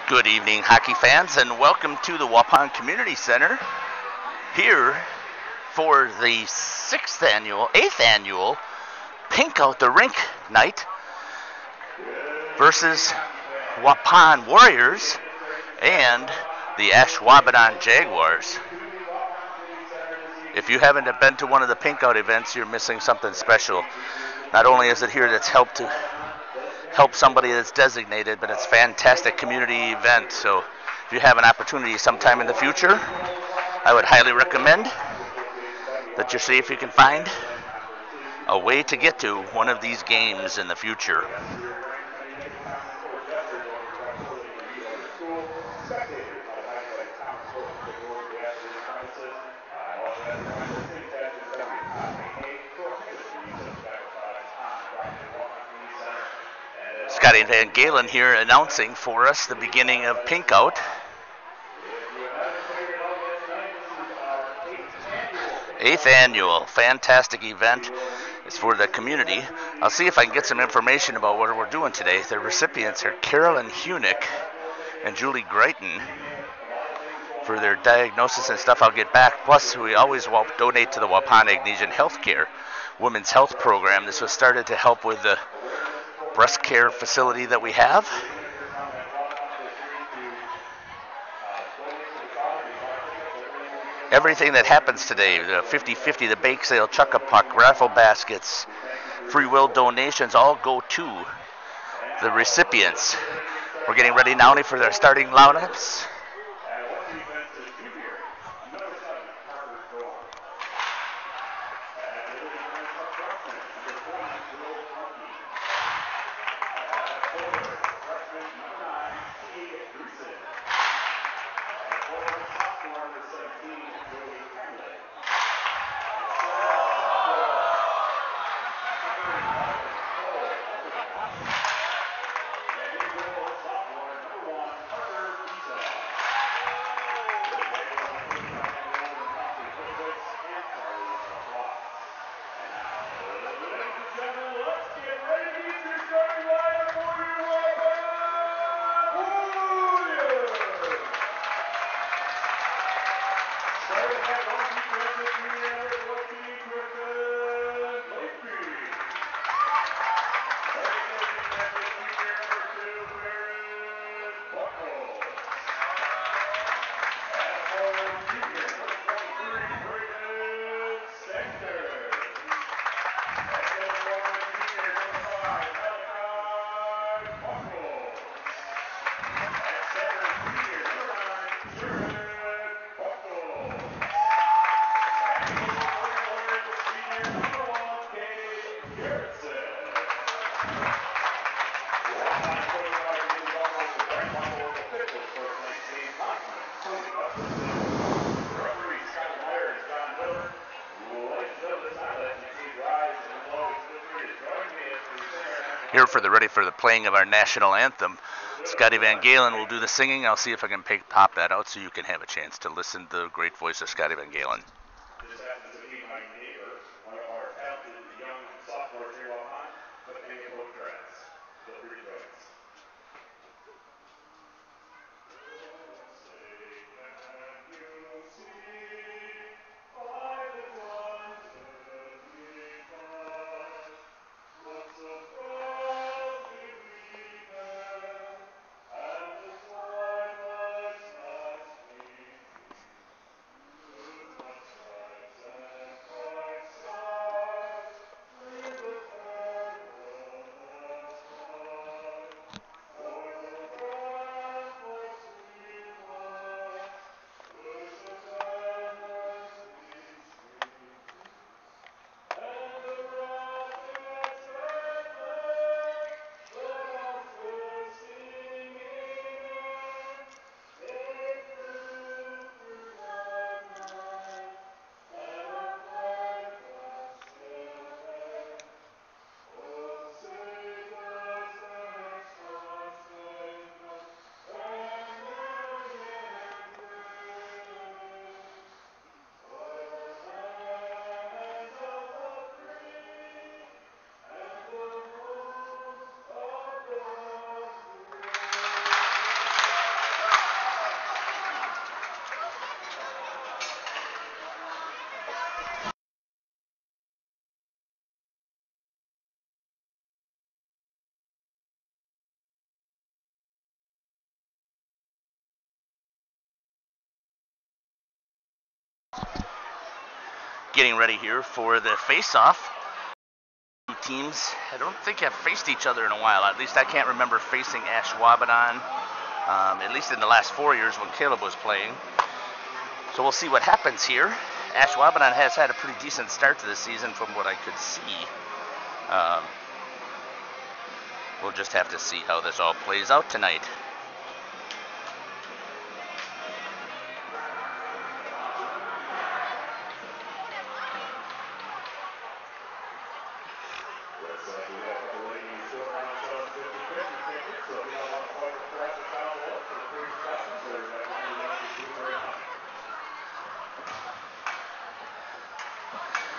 Good evening, hockey fans, and welcome to the Waupun Community Center here for the eighth annual Pink Out the Rink night versus Waupun Warriors and the Ashwaubenon Jaguars. If you haven't been to one of the Pink Out events, you're missing something special. Not only is it here that's help somebody that's designated, but it's a fantastic community event. So if you have an opportunity sometime in the future, I would highly recommend that you see if you can find a way to get to one of these games in the future. Scotty Van Galen here announcing for us the beginning of Pink Out. Eighth annual, fantastic event. It's for the community. I'll see if I can get some information about what we're doing today. The recipients are Carolyn Hunick and Julie Greighton. For their diagnosis and stuff, I'll get back. Plus, we always donate to the Waupun Healthcare Women's Health Program. This was started to help with the breast care facility that we have. Everything that happens today, the 50-50, the bake sale, chuck-a-puck, raffle baskets, free will donations, all go to the recipients. We're getting ready now for their starting lineups. Here ready for the playing of our national anthem. Scotty Van Galen will do the singing. I'll see if I can pop that out so you can have a chance to listen to the great voice of Scotty Van Galen. This happens to be my neighbor, one of our talented young sophomores here on, but many of both tracks. Feel free to join us. getting ready here for the face-off. Two teams, I don't think have faced each other in a while. At least I can't remember facing Ashwaubenon, at least in the last 4 years when Caleb was playing. So we'll see what happens here. Ashwaubenon has had a pretty decent start to the season from what I could see. We'll just have to see how this all plays out tonight.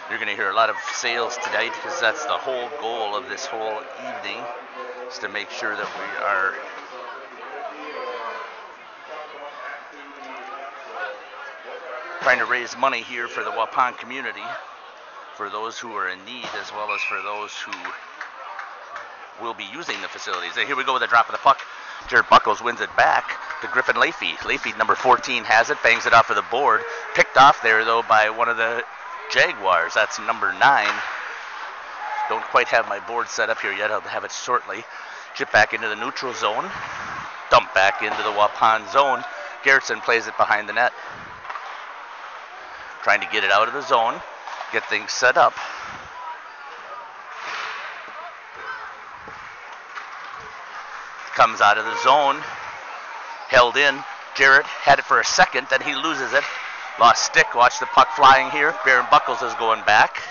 You're going to hear a lot of sales tonight because that's the whole goal of this whole evening, is to make sure that we are trying to raise money here for the Waupun community, for those who are in need as well as for those who will be using the facilities. And here we go with a drop of the puck. Jared Buckles wins it back to Griffin Leafy. Leafy, number 14, has it, bangs it off of the board. Picked off there, though, by one of the Jaguars. That's number 9. Don't quite have my board set up here yet. I'll have it shortly. Chip back into the neutral zone. Dump back into the Waupun zone. Garrettson plays it behind the net. Trying to get it out of the zone. Get things set up. Comes out of the zone. Held in. Jarrett had it for a second, then he loses it. Lost stick. Watch the puck flying here. Baron Buckles is going back.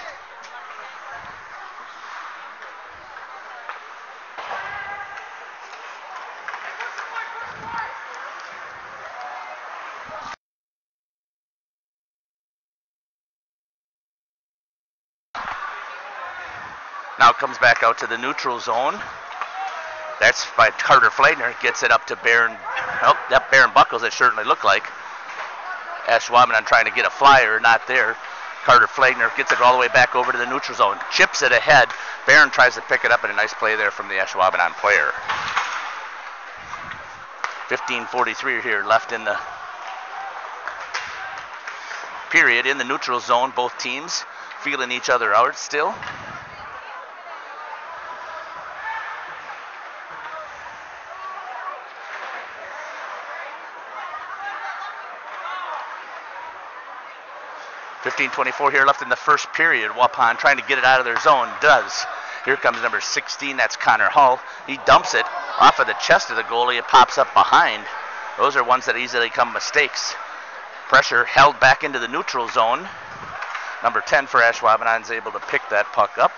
Now comes back out to the neutral zone. That's by Carter Fleitner. Gets it up to Baron. Oh, that Baron Buckles, it certainly looked like. Ashwaubenon trying to get a flyer, not there. Carter Fleitner gets it all the way back over to the neutral zone. Chips it ahead. Barron tries to pick it up, and a nice play there from the Ashwaubenon player. 15:43 here left in the period. In the neutral zone, both teams feeling each other out still. .24 here left in the first period. Waupun trying to get it out of their zone. Does. Here comes number 16. That's Connor Hull. He dumps it off of the chest of the goalie. It pops up behind. Those are ones that easily come mistakes. Pressure held back into the neutral zone. Number 10 for Ashwaubenon is able to pick that puck up.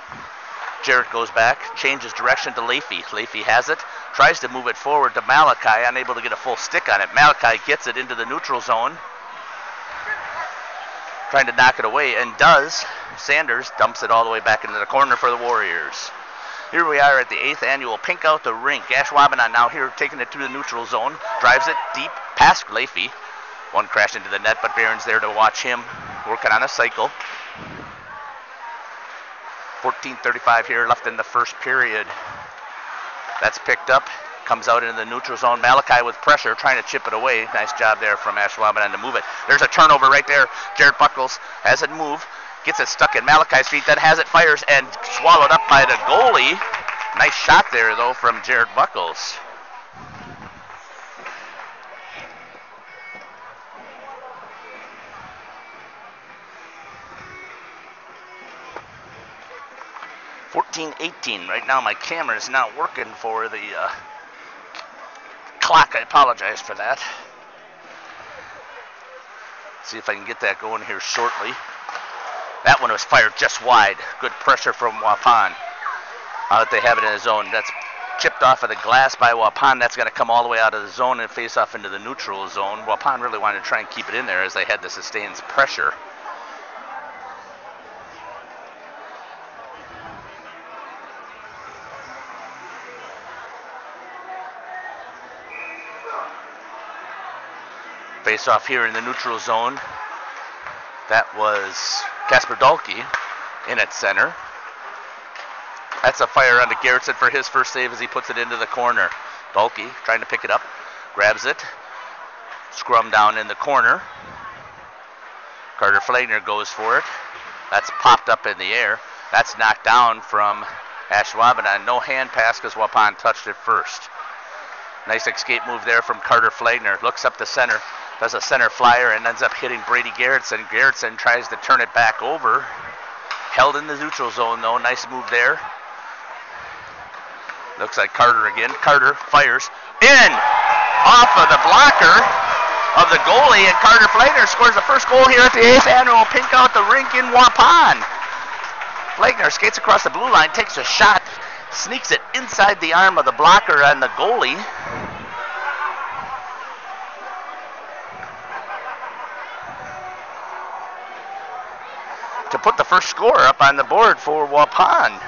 Jarrett goes back. Changes direction to Leafy. Leafy has it. Tries to move it forward to Malachi. Unable to get a full stick on it. Malachi gets it into the neutral zone. Trying to knock it away, and does. Sanders dumps it all the way back into the corner for the Warriors. Here we are at the 8th annual Pink Out the Rink. Ashwaubenon now here taking it to the neutral zone. Drives it deep past Leafy. One crashed into the net, but Barron's there to watch him working on a cycle. 14:35 here left in the first period. That's picked up. Comes out into the neutral zone. Malachi with pressure, trying to chip it away. Nice job there from Ashwaubenon to move it. There's a turnover right there. Jared Buckles has it move. Gets it stuck in Malachi's feet. Then has it, fires, and swallowed up by the goalie. Nice shot there, though, from Jared Buckles. .18. Right now my camera is not working for the clock. I apologize for that. See if I can get that going here shortly. That one was fired just wide. Good pressure from Waupun. Now that they have it in the zone, that's chipped off of the glass by Waupun. That's going to come all the way out of the zone and face off into the neutral zone. Waupun really wanted to try and keep it in there as they had to sustain pressure. Face off here in the neutral zone. That was Casper Dahlke in at center. That's a fire onto Garrettson for his first save as he puts it into the corner. Dahlke trying to pick it up, grabs it, scrum down in the corner. Carter Fleitner goes for it. That's popped up in the air. That's knocked down from Ashwaubenon. No hand pass because Waupun touched it first. Nice escape move there from Carter Flagner. Looks up the center, does a center flyer, and ends up hitting Brady Garrettson. Garrettson tries to turn it back over. Held in the neutral zone, though. Nice move there. Looks like Carter again. Carter fires in off of the blocker of the goalie, and Carter Flagner scores the first goal here at the 8th annual Pink Out the Rink in Waupun. Flagner skates across the blue line, takes a shot, sneaks it inside the arm of the blocker and the goalie. To put the first score up on the board for Waupun.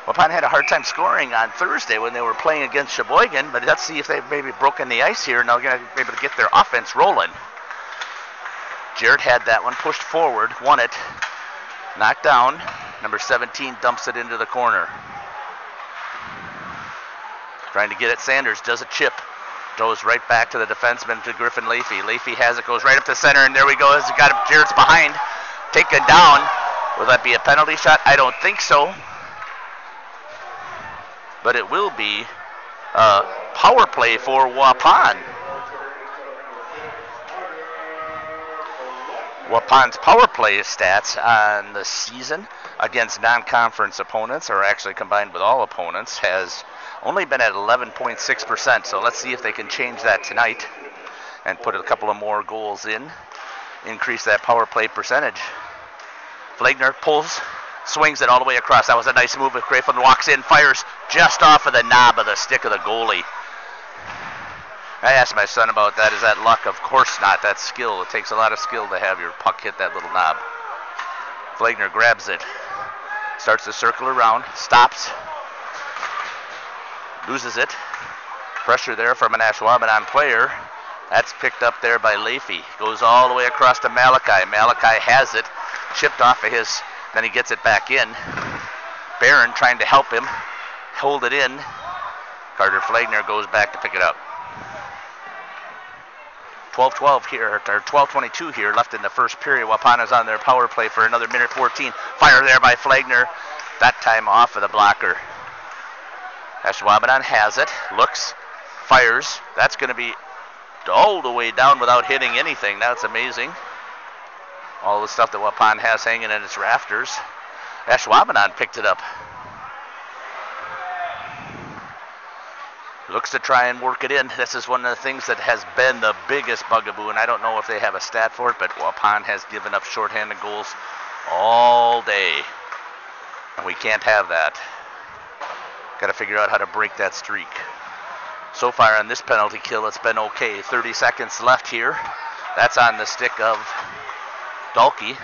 Waupun had a hard time scoring on Thursday when they were playing against Sheboygan, but let's see if they've maybe broken the ice here and they're going to be able to get their offense rolling. Jared had that one, pushed forward, won it, knocked down. Number 17 dumps it into the corner. Trying to get it, Sanders does a chip. Goes right back to the defenseman, to Griffin Leafy. Leafy has it, goes right up the center, and there we go. He's got him, Jared's behind. Taken down. Will that be a penalty shot? I don't think so. But it will be a power play for Waupun. Waupun's power play stats on the season against non-conference opponents, or actually combined with all opponents, has only been at 11.6%. So let's see if they can change that tonight and put a couple of more goals in. Increase that power play percentage. Flagner pulls, swings it all the way across. That was a nice move. Griffin walks in, fires just off of the knob of the stick of the goalie. I asked my son about that. Is that luck? Of course not. That's skill. It takes a lot of skill to have your puck hit that little knob. Flagner grabs it, starts to circle around, stops, loses it. Pressure there from an Ashwaubenon player. That's picked up there by Leafy. Goes all the way across to Malachi. Malachi has it. Chipped off of his. Then he gets it back in. Barron trying to help him. Hold it in. Carter Flagner goes back to pick it up. 12-12 here, or 12-22 here left in the first period. Waupun is on their power play for another minute 14. Fire there by Flagner. That time off of the blocker. Ashwaubenon has it. Looks. Fires. That's going to be all the way down without hitting anything. That's amazing. All the stuff that Waupun has hanging in its rafters. Ashwaubenon picked it up. Looks to try and work it in. This is one of the things that has been the biggest bugaboo, and I don't know if they have a stat for it, but Waupun has given up shorthanded goals all day. And we can't have that. Got to figure out how to break that streak. So far on this penalty kill, it's been okay. 30 seconds left here. That's on the stick of Dalkey.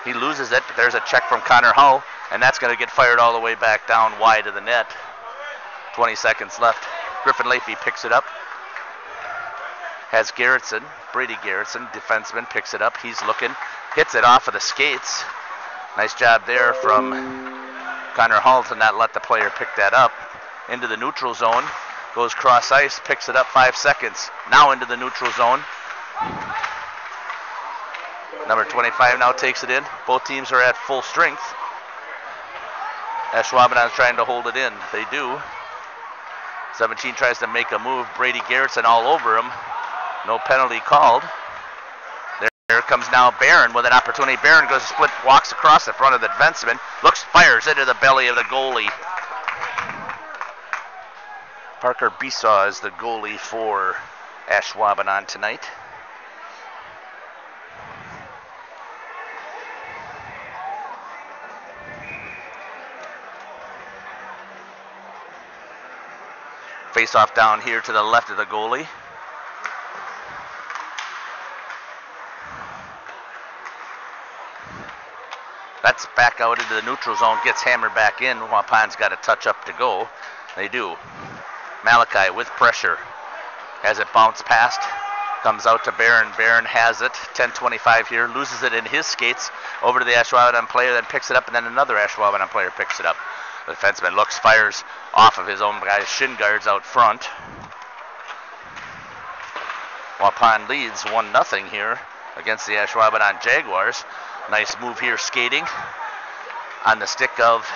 He loses it, but there's a check from Connor Hull, and that's going to get fired all the way back down wide of the net. 20 seconds left. Griffin Leafy picks it up. Has Garrettson, Brady Garrettson, defenseman, picks it up. He's looking, hits it off of the skates. Nice job there from Connor Hull to not let the player pick that up. Into the neutral zone. Goes cross ice, picks it up 5 seconds. Now into the neutral zone. Number 25 now takes it in. Both teams are at full strength. Ashwaubenon's trying to hold it in. They do. 17 tries to make a move. Brady Garrettson all over him. No penalty called. There comes now Barron with an opportunity. Barron goes split, walks across the front of the defenseman. Looks, fires into the belly of the goalie. Parker Besaw is the goalie for Ashwaubenon tonight. Face off down here to the left of the goalie. That's back out into the neutral zone, gets hammered back in. Waupun's got a touch up to go. They do. Malachi with pressure. Has it bounced past. Comes out to Barron. Barron has it. 10:25 here. Loses it in his skates. Over to the Ashwaubenon player, then picks it up, and then another Ashwaubenon player picks it up. The defenseman looks, fires off of his own guy's shin guards out front. Waupun leads 1-0 here against the Ashwaubenon Jaguars. Nice move here, skating on the stick of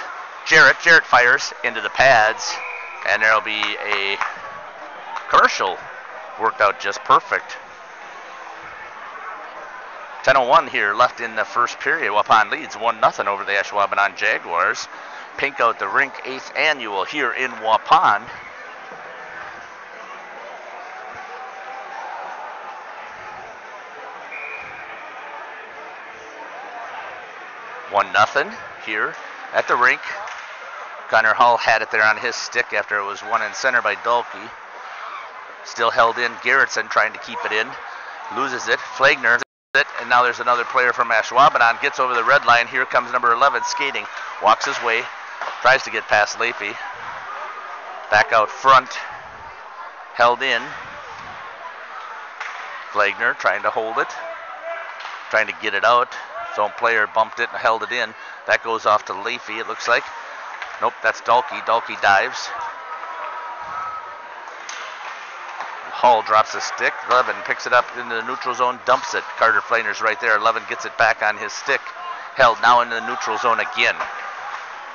Jarrett. Jarrett fires into the pads, and there'll be a commercial. Worked out just perfect. 10:01 here left in the first period. Waupun leads 1-0 over the Ashwaubenon Jaguars. Pink Out the Rink 8th annual here in Waupun. One nothing here at the rink. Connor Hull had it there on his stick after it was one in center by Dulke. Still held in. Garrettson trying to keep it in. Loses it. Flagner it, and now there's another player from Ashwaubenon. Gets over the red line. Here comes number 11 skating. Walks his way. Tries to get past Leafy. Back out front. Held in. Flagner trying to hold it. Trying to get it out. Zone player bumped it and held it in. That goes off to Leafy, it looks like. Nope, that's Dulke. Dulke dives. Hull drops the stick. 11 picks it up into the neutral zone, dumps it. Carter Flagner's right there. 11 gets it back on his stick. Held now into the neutral zone again.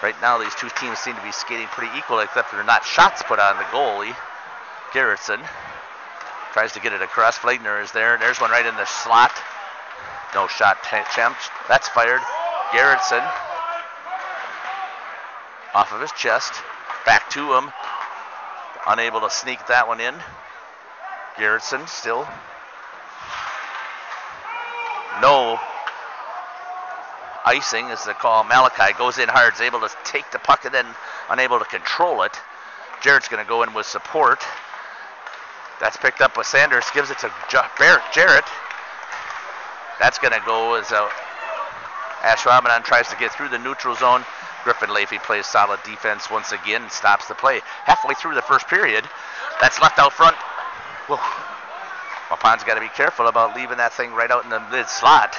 Right now, these two teams seem to be skating pretty equal, except there are not shots put on the goalie. Garrettson tries to get it across. Flagner is there. There's one right in the slot. No shot attempt. That's fired. Garrettson off of his chest. Back to him. Unable to sneak that one in. Garrettson still. No icing is the call. Malachi goes in hard. Is able to take the puck and then unable to control it. Jarrett's going to go in with support. That's picked up with Sanders. Gives it to Jarrett. That's going to go as Ashwaubenon tries to get through the neutral zone. Griffin Leafy plays solid defense once again and stops the play. Halfway through the first period, that's left out front. Whoa. Waupun's got to be careful about leaving that thing right out in the mid slot.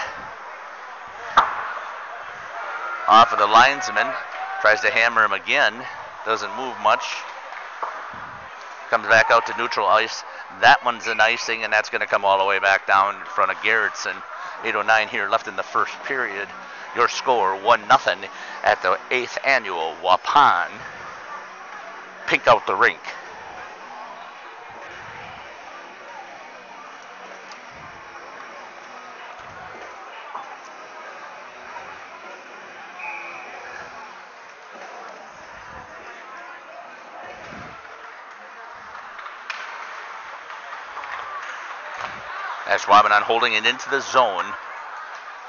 Off of the linesman. Tries to hammer him again. Doesn't move much. Comes back out to neutral ice. That one's an icing, and that's going to come all the way back down in front of Garrettson. 8:09 here left in the first period. Your score 1-0 at the 8th annual Waupun Pink Out the Rink. Ashwaubenon holding it into the zone.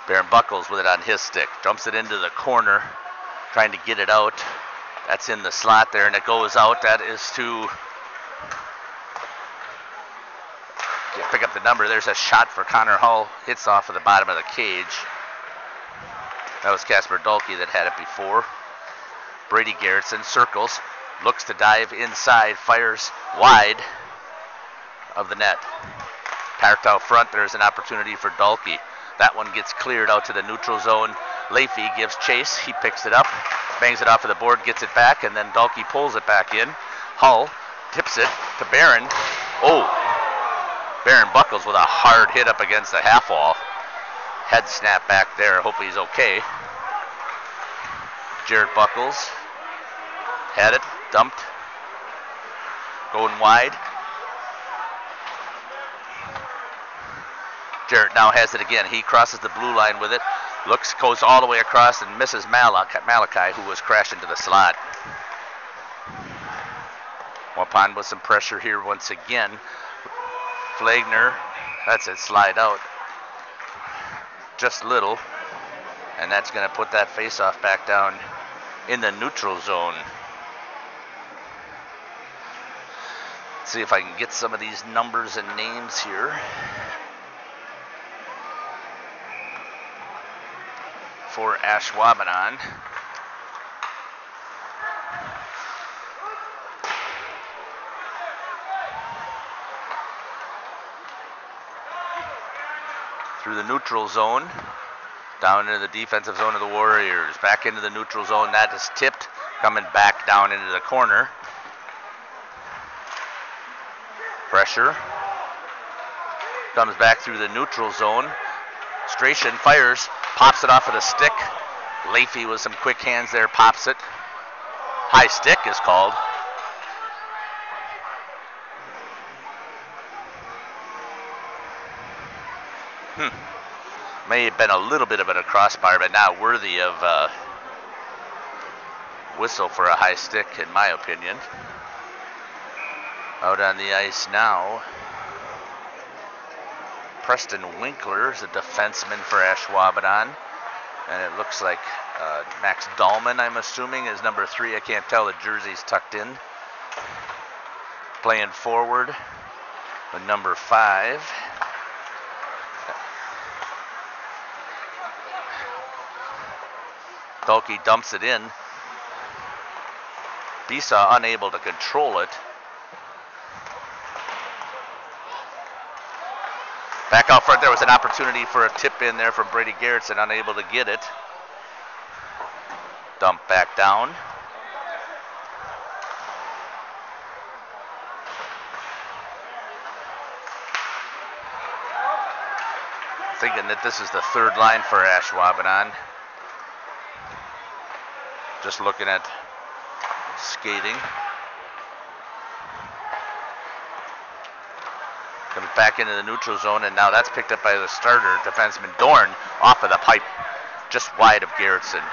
Baron Buckles with it on his stick. Dumps it into the corner. Trying to get it out. That's in the slot there, and it goes out. That is to pick up the number. There's a shot for Connor Hull. Hits off of the bottom of the cage. That was Casper Dulke that had it before. Brady Garrettson circles. Looks to dive inside. Fires wide of the net. Parked out front, there's an opportunity for Dulke. That one gets cleared out to the neutral zone. Leafy gives chase. He picks it up, bangs it off of the board, gets it back, and then Dulke pulls it back in. Hull tips it to Barron. Oh, Baron Buckles with a hard hit up against the half wall. Head snap back there. Hope he's okay. Jared Buckles had it, dumped, going wide. Jarrett now has it again. He crosses the blue line with it. Looks, goes all the way across and misses Malachi, who was crashed into the slot. Waupun with some pressure here once again. Flagner, that's it, slide out. Just little. And that's going to put that face-off back down in the neutral zone. Let's see if I can get some of these numbers and names here. For Ashwaubenon. Through the neutral zone, down into the defensive zone of the Warriors. Back into the neutral zone. That is tipped, coming back down into the corner. Pressure. Comes back through the neutral zone. Stration fires Pops it off of the stick. Leafy with some quick hands there, pops it. High stick is called. May have been a little bit of a crossbar, but not worthy of whistle for a high stick, in my opinion. Out on the ice now, Preston Winkler is a defenseman for Ashwaubenon. And it looks like Max Dahlman, I'm assuming, is number 3. I can't tell, the jersey's tucked in. Playing forward with number 5. Dalkey dumps it in. Bisa unable to control it. Back out front, there was an opportunity for a tip in there from Brady Garrettson, unable to get it. Dump back down. Thinking that this is the third line for Ashwaubenon. Just looking at skating. Comes back into the neutral zone, and now that's picked up by the starter, defenseman Dorn, off of the pipe, just wide of Garrettson.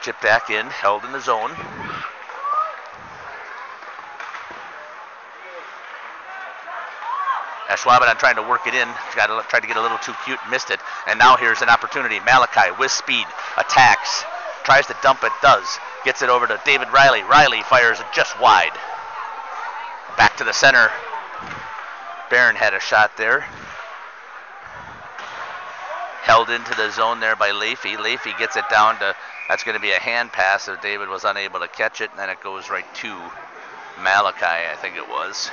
Chip back in, held in the zone. Ashwaubenon trying to work it in, tried to get a little too cute, missed it, and now here's an opportunity. Malachi with speed, attacks, tries to dump it, does, gets it over to David Riley. Riley fires it just wide. Back to the center. Barron had a shot there. Held into the zone there by Leafy. Leafy gets it down to, that's going to be a hand pass if David was unable to catch it, and then it goes right to Malachi, I think it was.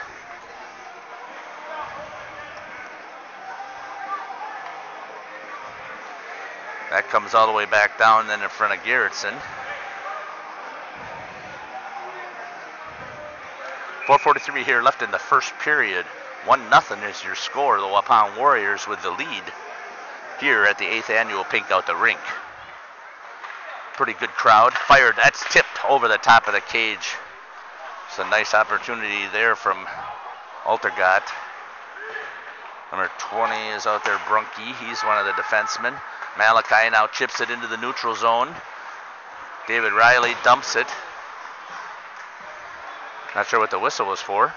That comes all the way back down then in front of Garrettson. 4:43 here left in the first period. 1-0 is your score. The Waupun Warriors with the lead here at the 8th annual Pink Out the Rink. Pretty good crowd. Fired. That's tipped over the top of the cage. It's a nice opportunity there from Altergott. Number 20 is out there, Brunke. He's one of the defensemen. Malachi now chips it into the neutral zone. David Riley dumps it. Not sure what the whistle was for.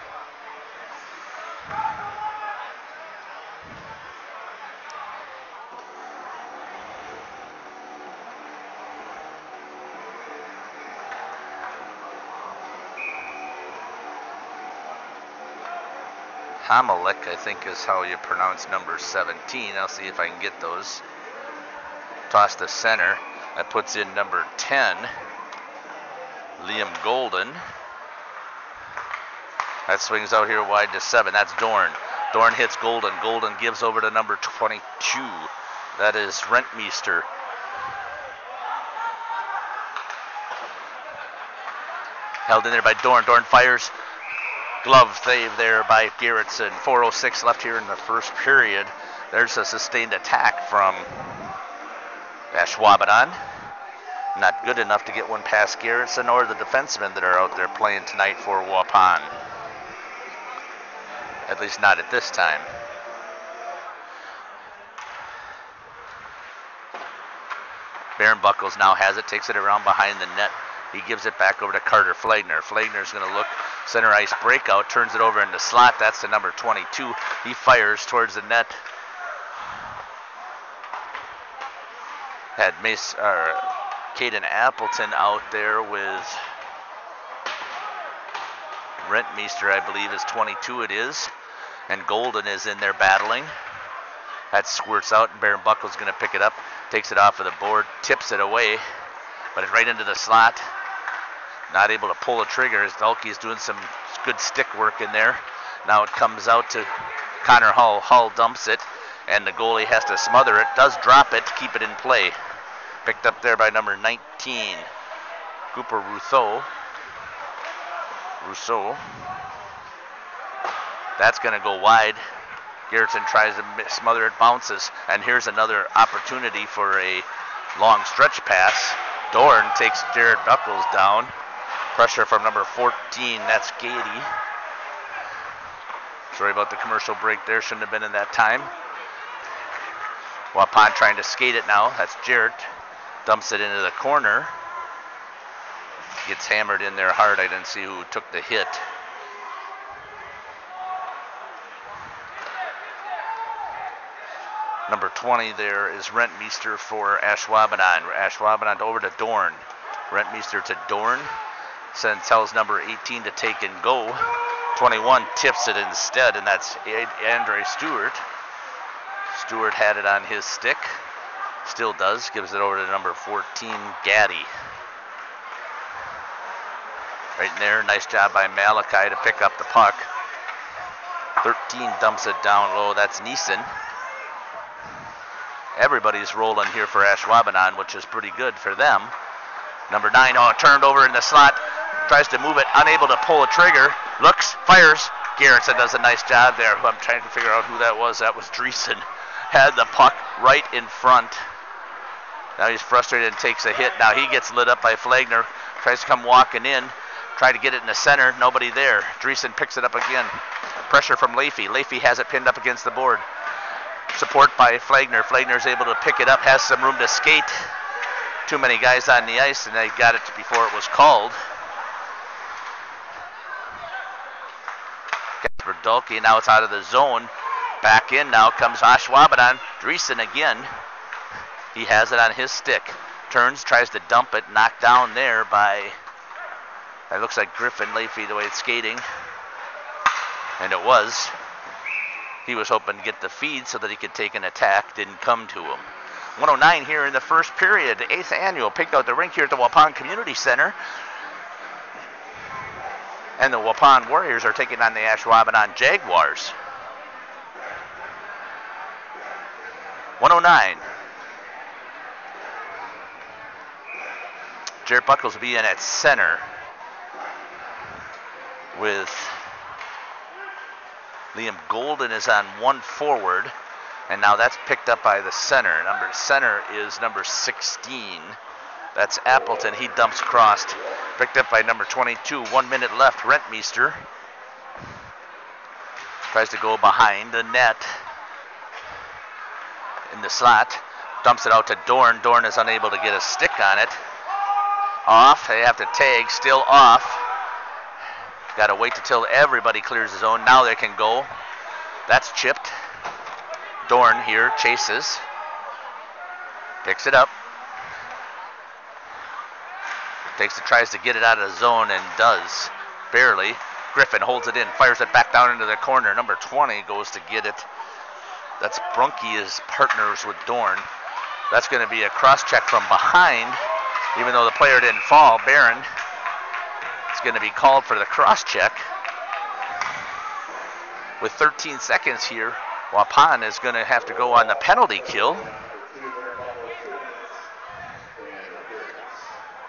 Hamelek, I think, is how you pronounce number 17. I'll see if I can get those. Toss to center. That puts in number 10, Liam Golden. That swings out here wide to 7. That's Dorn. Dorn hits Golden. Golden gives over to number 22. That is Rentmeester. Held in there by Dorn. Dorn fires. Glove save there by Garrettson. 4:06 left here in the first period. There's a sustained attack from Ashwaubenon. Not good enough to get one past Garrettson or the defensemen that are out there playing tonight for Waupun. At least not at this time. Baron Buckles now has it, takes it around behind the net. He gives it back over to Carter Flagner. Flagner's going to look, center ice breakout, turns it over in the slot. That's the number 22. He fires towards the net. Had Caden Appleton out there with Rentmeester, I believe, is 22 it is. And Golden is in there battling. That squirts out, and Baron Buckles going to pick it up. Takes it off of the board, tips it away, but it's right into the slot. Not able to pull the trigger as Dalkey's doing some good stick work in there. Now it comes out to Connor Hull. Hull dumps it, and the goalie has to smother it. Does drop it to keep it in play. Picked up there by number 19, Cooper Rousseau. That's going to go wide. Garrettson tries to smother it, bounces, and here's another opportunity for a long stretch pass. Dorn takes Jared Buckles down. Pressure from number 14, that's Gady. Sorry about the commercial break there, shouldn't have been in that time. Waupun trying to skate it now, that's Jarrett. Dumps it into the corner. Gets hammered in there hard, I didn't see who took the hit. Number 20 there is Rentmeester for Ashwaubenon. Ashwaubenon over to Dorn. Rentmeester to Dorn. Tells number 18 to take and go. 21 tips it instead, and that's Andre Stewart. Stewart had it on his stick. Still does. Gives it over to number 14, Gaddy. Right in there. Nice job by Malachi to pick up the puck. 13 dumps it down low. That's Neeson. Everybody's rolling here for Ashwaubenon, which is pretty good for them. Number 9, turned over in the slot. Tries to move it, unable to pull a trigger. Looks, fires. Garrettson does a nice job there. I'm trying to figure out who that was. That was Dreesen. Had the puck right in front. Now he's frustrated and takes a hit. Now he gets lit up by Flagner. Tries to come walking in. Try to get it in the center. Nobody there. Dreesen picks it up again. Pressure from Leafy. Leafy has it pinned up against the board. Support by Flagner. Flagner's able to pick it up, has some room to skate. Too many guys on the ice, and they got it before it was called. Casper Dulke, now it's out of the zone. Back in now comes Ashwaubenon. Dreesen again. He has it on his stick. Turns, tries to dump it, knocked down there by, it looks like Griffin Leafy the way it's skating. And it was. He was hoping to get the feed so that he could take an attack. Didn't come to him. 109 here in the first period. The 8th annual picked out the rink here at the Waupun Community Center. And the Waupun Warriors are taking on the Ashwaubenon Jaguars. 109. Jared Buckles will be in at center with Liam Golden is on one forward, and now that's picked up by the center. Center is number 16. That's Appleton. He dumps across. Picked up by number 22. 1 minute left. Rentmeester tries to go behind the net in the slot. Dumps it out to Dorn. Dorn is unable to get a stick on it. Off. They have to tag. Still off. Got to wait until everybody clears the zone. Now they can go. That's chipped. Dorn here chases. Picks it up. Tries to get it out of the zone and does. Barely. Griffin holds it in. Fires it back down into the corner. Number 20 goes to get it. That's Brunke is partners with Dorn. That's going to be a cross check from behind. Even though the player didn't fall, Barron. It's going to be called for the cross check. With 13 seconds here, Waupun is going to have to go on the penalty kill.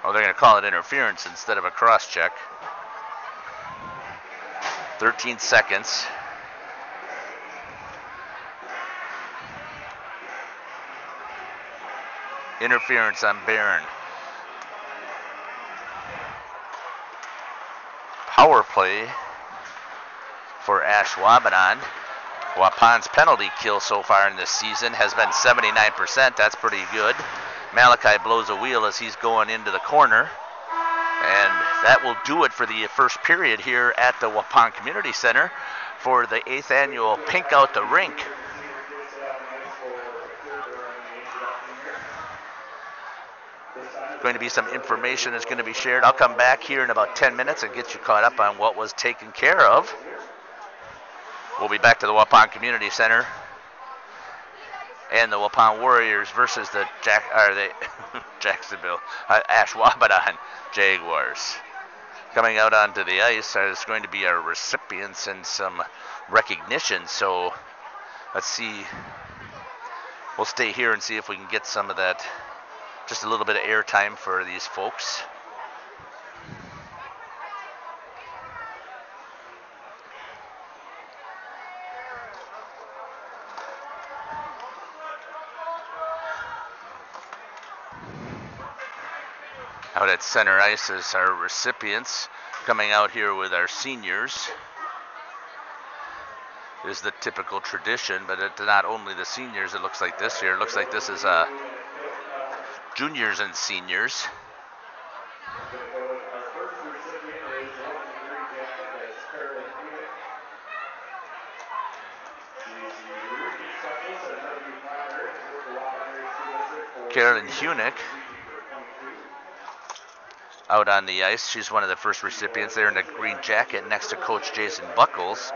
Oh, they're going to call it interference instead of a cross check. 13 seconds. Interference on Barron. Power play for Ashwaubenon. Waupun's penalty kill so far in this season has been 79%. That's pretty good. Malachi blows a wheel as he's going into the corner. And that will do it for the first period here at the Waupun Community Center for the 8th annual Pink Out the Rink. Going to be some information that's going to be shared. I'll come back here in about 10 minutes and get you caught up on what was taken care of. We'll be back to the Waupun Community Center and the Waupun Warriors versus the Jacksonville Ashwaubenon Jaguars. Coming out onto the ice is going to be our recipients and some recognition. So let's see. We'll stay here and see if we can get some of that. Just a little bit of airtime for these folks. Out at center ice is our recipients coming out here with our seniors. Is the typical tradition, but it's not only the seniors. It looks like this year. It looks like this is juniors and seniors. Carolyn Hunick out on the ice. She's one of the first recipients there in the green jacket next to Coach Jason Buckles.